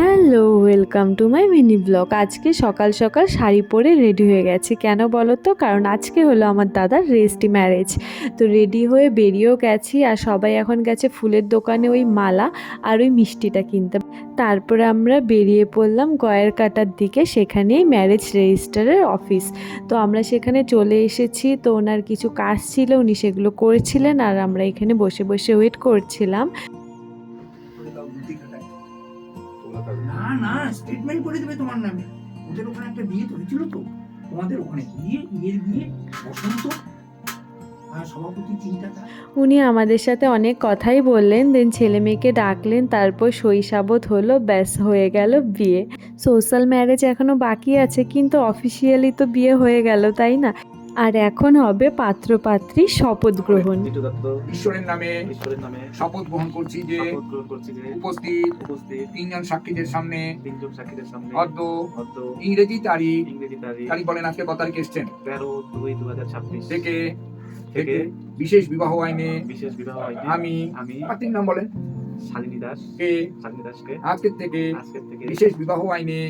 Hello, welcome to my mini blog. আজকে সকাল সকাল শাড়ি পরে রেডি হয়ে গেছি। কেন বলো তো? কারণ আজকে হলো আমার দাদার রেজিস্ট্রি ম্যারেজ। তো রেডি হয়ে বেরিয়েও গেছি, আর সবাই এখন গেছে ফুলের দোকানে ওই মালা আর ওই মিষ্টিটা কিনতে। তারপরে আমরা বেরিয়ে পড়লাম গয়ের কাটার দিকে, সেখানেই ম্যারেজ রেজিস্টারের অফিস। তো আমরা সেখানে চলে এসেছি। তো ওনার কিছু কাজ ছিল, উনি সেগুলো করেছিলেন, আর আমরা এখানে বসে বসে ওয়েট করছিলাম। না না, স্টেটমেন্ট করে দেবে তোমার নামে। ওদের ওখানে একটা বিয়ে হয়েছিল তো, তোমাদের ওখানে বিয়ের বিয়ে বসন্ত আর সভাপতি চিন্তাটা। উনি আমাদের সাথে অনেক কথাই বললেন, দেন ছেলে মেয়েকে ডাকলেন, তারপর সইসাবত হলো, ব্যাস হয়ে গেল বিয়ে। সোশ্যাল ম্যারেজ এখনো বাকি আছে, কিন্তু অফিসিয়ালি তো বিয়ে হয়ে গেল, তাই না? আর এখন হবে পাত্র পাত্রীর শপথ গ্রহণ। ঈশ্বরের নামে শপথ গ্রহণ করছি যে উপস্থিত তিনজন সাক্ষীদের সামনে অদ্য ইংরেজি তারিখ বলেন আজকে কত তারিখ এসছেন 13/2/2026 থেকে বিশেষ বিবাহ আইনে আমি পাত্রীর নাম বলেন শালিনী দাসকে আজকের থেকে বিশেষ বিবাহ আইনে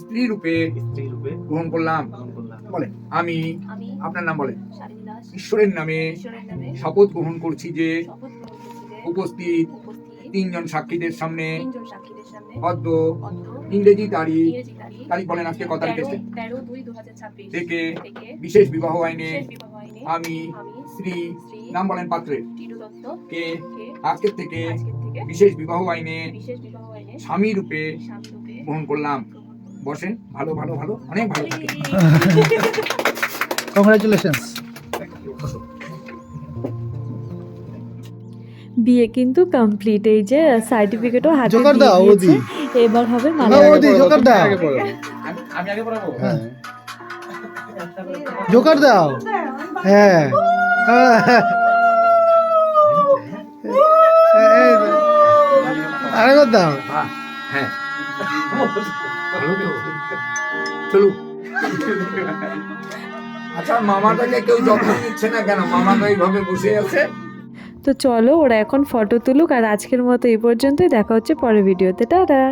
স্ত্রী রূপে গ্রহণ করলাম। বলেন আমি আপনার নাম বলেন। ঈশ্বরের নামে শপথ গ্রহণ করছি যে উপস্থিত তিনজন সাক্ষীদের সামনে অদ্য ইংরেজি তারিখ বলেন আজকে কত তারিখ এসেছে 13/2/2026 থেকে বিশেষ বিবাহ আইনে আমি শ্রী নাম বলেন পাত্রের কে আজকের থেকে বিশেষ বিবাহ আইনে স্বামী রূপে গ্রহণ করলাম। বসেন, ভালো ভালো ভালো, অনেক ভালো থাকেন। কংগ্রাচুলেশনস। বিয়ে কিন্তু কমপ্লিট, এই যে সার্টিফিকেটও হাতে জোকার দিয়ে দাও দিয়েছে। ওদি। এবার হবে না মালা। ওদি জোকার দাও। আমি আগে পড়াবো। হ্যাঁ জোকার দাও। হ্যাঁ আরেকবার দাও। হ্যাঁ চলুক। আচ্ছা, মামাটাকে কেউ যত্ন নিচ্ছে না কেন? মামাটা এইভাবে বসে আছে। তো চলো, ওরা এখন ফটো তুলুক, আর আজকের মতো এই পর্যন্তই। দেখা হচ্ছে পরের ভিডিওতে। টাটা।